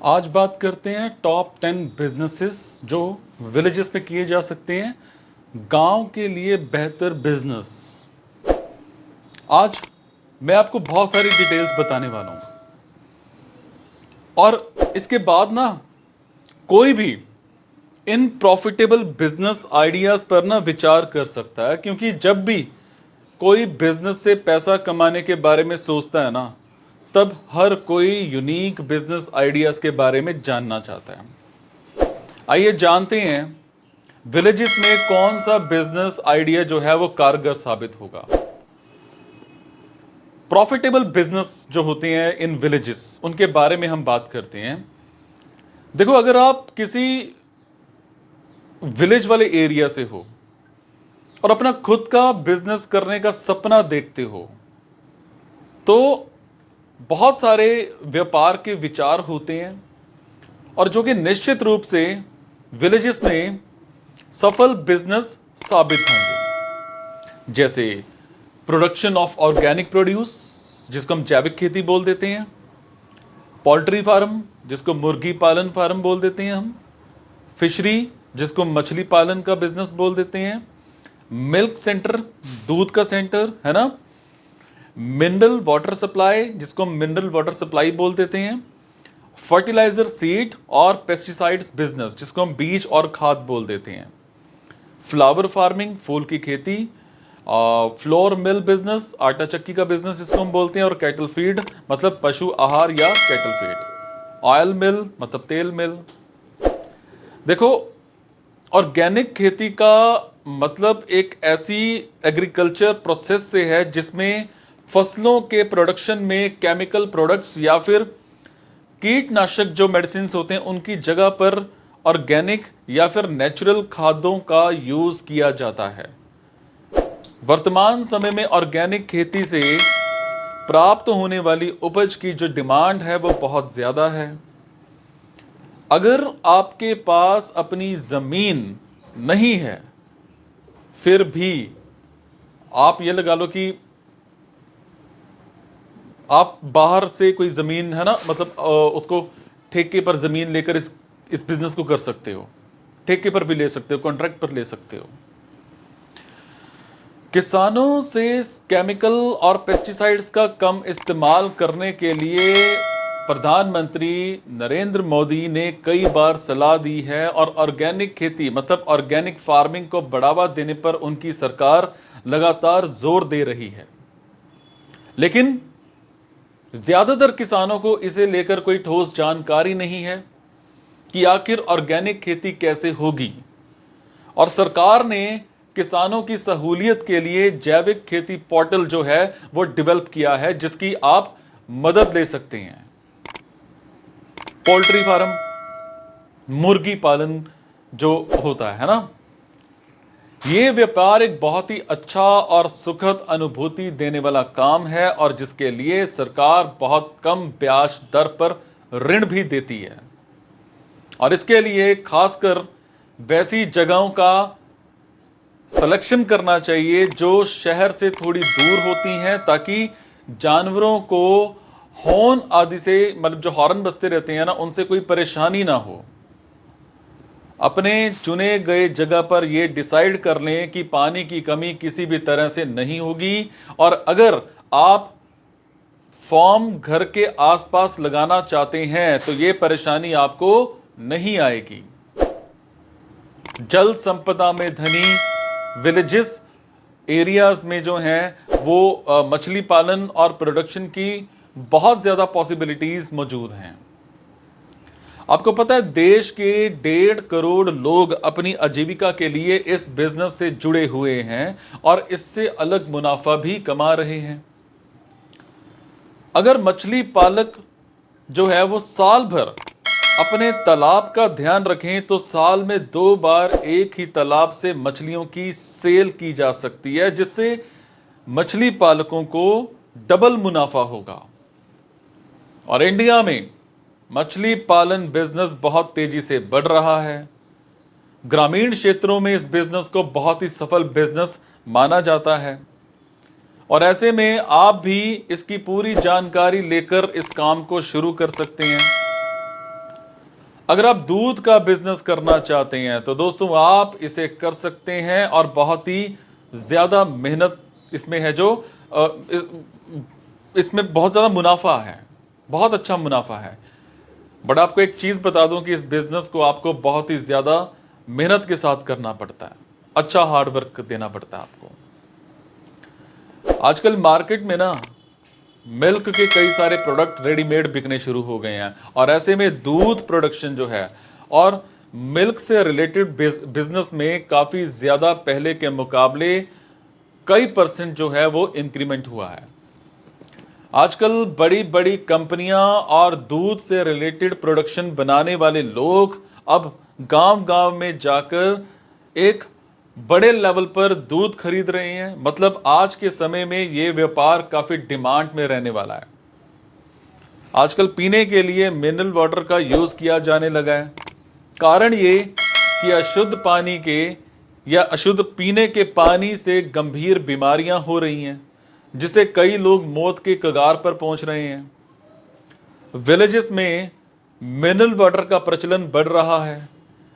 आज बात करते हैं टॉप 10 बिजनेसेस जो विलेजेस में किए जा सकते हैं, गांव के लिए बेहतर बिजनेस। आज मैं आपको बहुत सारी डिटेल्स बताने वाला हूं और इसके बाद ना कोई भी इन प्रॉफिटेबल बिजनेस आइडियाज पर ना विचार कर सकता है, क्योंकि जब भी कोई बिजनेस से पैसा कमाने के बारे में सोचता है ना, तब हर कोई यूनिक बिजनेस आइडियाज के बारे में जानना चाहता है। आइए जानते हैं विलेजेस में कौन सा बिजनेस आइडिया जो है वो कारगर साबित होगा। प्रॉफिटेबल बिजनेस जो होते हैं इन विलेजेस, उनके बारे में हम बात करते हैं। देखो, अगर आप किसी विलेज वाले एरिया से हो और अपना खुद का बिजनेस करने का सपना देखते हो, तो बहुत सारे व्यापार के विचार होते हैं और जो कि निश्चित रूप से विलेजेस में सफल बिजनेस साबित होंगे। जैसे प्रोडक्शन ऑफ ऑर्गेनिक प्रोड्यूस, जिसको हम जैविक खेती बोल देते हैं, पोल्ट्री फार्म, जिसको मुर्गी पालन फार्म बोल देते हैं हम, फिशरी, जिसको मछली पालन का बिजनेस बोल देते हैं, मिल्क सेंटर, दूध का सेंटर है ना, मिनरल वाटर सप्लाई, जिसको हम मिनरल वाटर सप्लाई बोल देते हैं, फर्टिलाइजर, सीड और पेस्टिसाइड्स बिजनेस, जिसको हम बीज और खाद बोल देते हैं, फ्लावर फार्मिंग, फूल की खेती, फ्लोर मिल बिजनेस, आटा चक्की का बिजनेस जिसको हम बोलते हैं, और कैटल फीड मतलब पशु आहार या कैटल फीड, ऑयल मिल मतलब तेल मिल। देखो, ऑर्गेनिक खेती का मतलब एक ऐसी एग्रीकल्चर प्रोसेस से है जिसमें फसलों के प्रोडक्शन में केमिकल प्रोडक्ट्स या फिर कीटनाशक जो मेडिसिन होते हैं उनकी जगह पर ऑर्गेनिक या फिर नेचुरल खादों का यूज किया जाता है। वर्तमान समय में ऑर्गेनिक खेती से प्राप्त होने वाली उपज की जो डिमांड है वो बहुत ज्यादा है। अगर आपके पास अपनी जमीन नहीं है, फिर भी आप ये लगा लो कि आप बाहर से कोई जमीन है ना, मतलब उसको ठेके पर जमीन लेकर इस बिजनेस को कर सकते हो। ठेके पर भी ले सकते हो, कॉन्ट्रैक्ट पर ले सकते हो। किसानों से केमिकल और पेस्टिसाइड्स का कम इस्तेमाल करने के लिए प्रधानमंत्री नरेंद्र मोदी ने कई बार सलाह दी है और ऑर्गेनिक खेती मतलब ऑर्गेनिक फार्मिंग को बढ़ावा देने पर उनकी सरकार लगातार जोर दे रही है। लेकिन ज्यादातर किसानों को इसे लेकर कोई ठोस जानकारी नहीं है कि आखिर ऑर्गेनिक खेती कैसे होगी। और सरकार ने किसानों की सहूलियत के लिए जैविक खेती पोर्टल जो है वो डेवलप किया है, जिसकी आप मदद ले सकते हैं। पोल्ट्री फार्म, मुर्गी पालन जो होता है ना, ये व्यापार एक बहुत ही अच्छा और सुखद अनुभूति देने वाला काम है और जिसके लिए सरकार बहुत कम ब्याज दर पर ऋण भी देती है। और इसके लिए खासकर वैसी जगहों का सिलेक्शन करना चाहिए जो शहर से थोड़ी दूर होती हैं, ताकि जानवरों को हॉर्न आदि से, मतलब जो हॉर्न बजते रहते हैं ना, उनसे कोई परेशानी ना हो। अपने चुने गए जगह पर यह डिसाइड कर लें कि पानी की कमी किसी भी तरह से नहीं होगी, और अगर आप फार्म घर के आसपास लगाना चाहते हैं तो यह परेशानी आपको नहीं आएगी। जल संपदा में धनी विलेजेस एरियाज में जो हैं वो मछली पालन और प्रोडक्शन की बहुत ज्यादा पॉसिबिलिटीज मौजूद हैं। आपको पता है, देश के 1.5 करोड़ लोग अपनी आजीविका के लिए इस बिजनेस से जुड़े हुए हैं और इससे अलग मुनाफा भी कमा रहे हैं। अगर मछली पालक जो है वो साल भर अपने तालाब का ध्यान रखें तो साल में 2 बार एक ही तालाब से मछलियों की सेल की जा सकती है, जिससे मछली पालकों को डबल मुनाफा होगा। और इंडिया में मछली पालन बिजनेस बहुत तेजी से बढ़ रहा है। ग्रामीण क्षेत्रों में इस बिजनेस को बहुत ही सफल बिजनेस माना जाता है और ऐसे में आप भी इसकी पूरी जानकारी लेकर इस काम को शुरू कर सकते हैं। अगर आप दूध का बिजनेस करना चाहते हैं तो दोस्तों आप इसे कर सकते हैं और बहुत ही ज़्यादा मेहनत इसमें है, जो इसमें बहुत ज़्यादा मुनाफा है, बहुत अच्छा मुनाफा है। बट आपको एक चीज़ बता दूं कि इस बिजनेस को आपको बहुत ही ज़्यादा मेहनत के साथ करना पड़ता है, अच्छा हार्ड वर्क देना पड़ता है आपको। आजकल मार्केट में ना मिल्क के कई सारे प्रोडक्ट रेडीमेड बिकने शुरू हो गए हैं, और ऐसे में दूध प्रोडक्शन जो है और मिल्क से रिलेटेड बिजनेस में काफ़ी ज़्यादा पहले के मुकाबले कई परसेंट जो है वो इंक्रीमेंट हुआ है। आजकल बड़ी बड़ी कंपनियां और दूध से रिलेटेड प्रोडक्शन बनाने वाले लोग अब गांव गांव में जाकर एक बड़े लेवल पर दूध खरीद रहे हैं। मतलब आज के समय में ये व्यापार काफी डिमांड में रहने वाला है। आजकल पीने के लिए मिनरल वाटर का यूज किया जाने लगा है। कारण ये कि अशुद्ध पानी के या अशुद्ध पीने के पानी से गंभीर बीमारियां हो रही हैं, जिससे कई लोग मौत के कगार पर पहुंच रहे हैं। विलेजेस में मिनरल वाटर का प्रचलन बढ़ रहा है,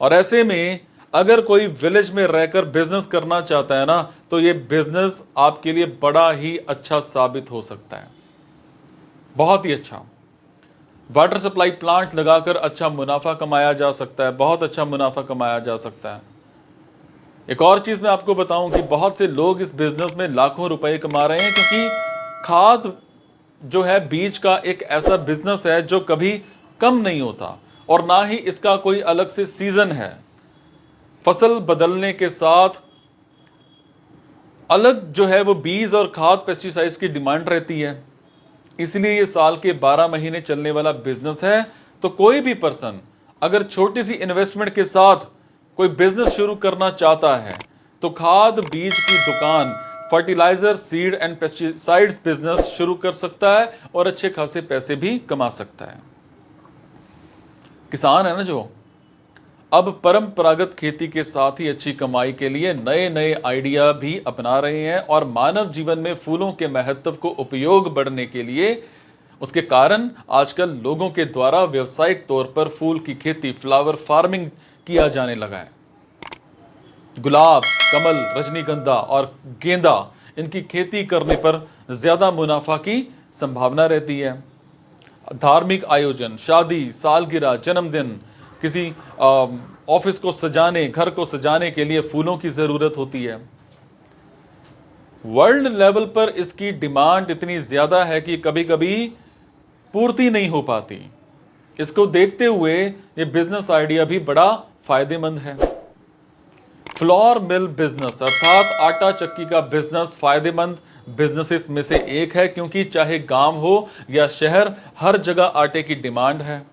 और ऐसे में अगर कोई विलेज में रहकर बिजनेस करना चाहता है ना, तो ये बिजनेस आपके लिए बड़ा ही अच्छा साबित हो सकता है, बहुत ही अच्छा। वाटर सप्लाई प्लांट लगाकर अच्छा मुनाफा कमाया जा सकता है, बहुत अच्छा मुनाफा कमाया जा सकता है। एक और चीज मैं आपको बताऊं कि बहुत से लोग इस बिजनेस में लाखों रुपए कमा रहे हैं, क्योंकि खाद जो है बीज का एक ऐसा बिजनेस है जो कभी कम नहीं होता, और ना ही इसका कोई अलग से सीजन है। फसल बदलने के साथ अलग जो है वो बीज और खाद पेस्टिसाइड्स की डिमांड रहती है, इसलिए ये साल के 12 महीने चलने वाला बिजनेस है। तो कोई भी पर्सन अगर छोटी सी इन्वेस्टमेंट के साथ कोई बिजनेस शुरू करना चाहता है तो खाद बीज की दुकान, fertiliser, seed and pesticides business शुरू कर सकता है और अच्छे खासे पैसे भी कमा सकता है। किसान है ना जो अब परंपरागत खेती के साथ ही अच्छी कमाई के लिए नए नए आइडिया भी अपना रहे हैं, और मानव जीवन में फूलों के महत्व को उपयोग बढ़ने के लिए उसके कारण आजकल लोगों के द्वारा व्यावसायिक तौर पर फूल की खेती, फ्लावर फार्मिंग किया जाने लगा है। गुलाब, कमल, रजनीगंधा और गेंदा, इनकी खेती करने पर ज्यादा मुनाफा की संभावना रहती है। धार्मिक आयोजन, शादी, सालगिरह, जन्मदिन, किसी ऑफिस को सजाने, घर को सजाने के लिए फूलों की जरूरत होती है। वर्ल्ड लेवल पर इसकी डिमांड इतनी ज्यादा है कि कभी कभी पूर्ति नहीं हो पाती। इसको देखते हुए ये बिजनेस आइडिया भी बड़ा फायदेमंद है। फ्लोर मिल बिजनेस अर्थात आटा चक्की का बिजनेस फायदेमंद बिजनेसेस में से एक है, क्योंकि चाहे गांव हो या शहर, हर जगह आटे की डिमांड है।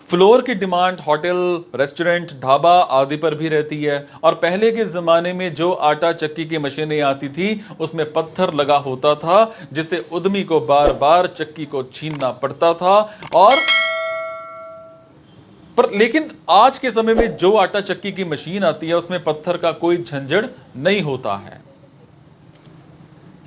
फ्लोर की डिमांड होटल, रेस्टोरेंट, ढाबा आदि पर भी रहती है। और पहले के ज़माने में जो आटा चक्की की मशीनें आती थी उसमें पत्थर लगा होता था, जिससे उद्यमी को बार बार चक्की को छीनना पड़ता था। और लेकिन आज के समय में जो आटा चक्की की मशीन आती है उसमें पत्थर का कोई झंझट नहीं होता है।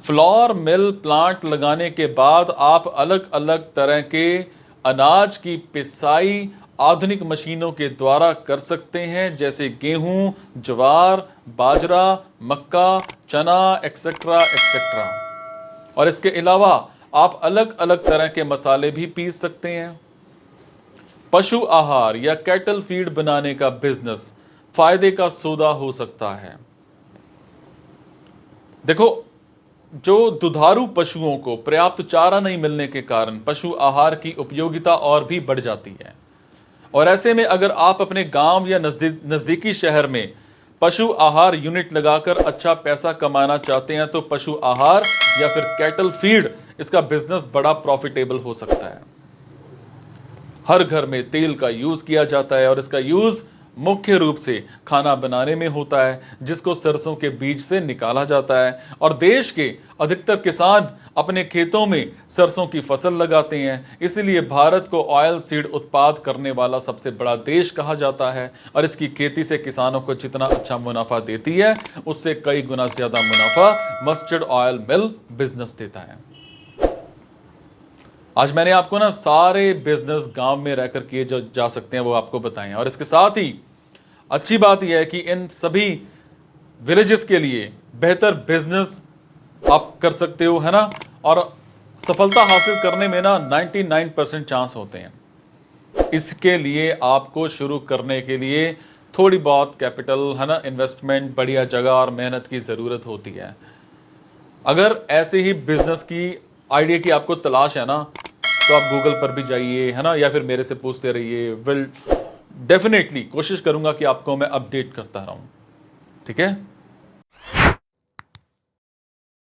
फ्लोर मिल प्लांट लगाने के बाद आप अलग अलग तरह के अनाज की पिसाई आधुनिक मशीनों के द्वारा कर सकते हैं, जैसे गेहूं, ज्वार, बाजरा, मक्का, चना, एक्सेट्रा एक्सेट्रा। और इसके अलावा आप अलग अलग तरह के मसाले भी पीस सकते हैं। पशु आहार या कैटल फीड बनाने का बिजनेस फायदे का सौदा हो सकता है। देखो, जो दुधारू पशुओं को पर्याप्त चारा नहीं मिलने के कारण पशु आहार की उपयोगिता और भी बढ़ जाती है। और ऐसे में अगर आप अपने गांव या नजदीकी शहर में पशु आहार यूनिट लगाकर अच्छा पैसा कमाना चाहते हैं तो पशु आहार या फिर कैटल फीड, इसका बिजनेस बड़ा प्रॉफिटेबल हो सकता है। हर घर में तेल का यूज किया जाता है और इसका यूज मुख्य रूप से खाना बनाने में होता है, जिसको सरसों के बीज से निकाला जाता है। और देश के अधिकतर किसान अपने खेतों में सरसों की फसल लगाते हैं, इसलिए भारत को ऑयल सीड उत्पाद करने वाला सबसे बड़ा देश कहा जाता है। और इसकी खेती से किसानों को जितना अच्छा मुनाफा देती है, उससे कई गुना ज्यादा मुनाफा मस्टर्ड ऑयल मिल बिजनेस देता है। आज मैंने आपको ना सारे बिजनेस गांव में रहकर किए जो जा सकते हैं वो आपको बताएं, और इसके साथ ही अच्छी बात यह है कि इन सभी विलेजेस के लिए बेहतर बिजनेस आप कर सकते हो, है ना। और सफलता हासिल करने में ना 99% चांस होते हैं। इसके लिए आपको शुरू करने के लिए थोड़ी बहुत कैपिटल, है ना, इन्वेस्टमेंट, बढ़िया जगह और मेहनत की ज़रूरत होती है। अगर ऐसे ही बिजनेस की आइडिया की आपको तलाश है ना, तो आप गूगल पर भी जाइए, है ना, या फिर मेरे से पूछते रहिए। विल डेफिनेटली कोशिश करूंगा कि आपको मैं अपडेट करता रहूं। ठीक है।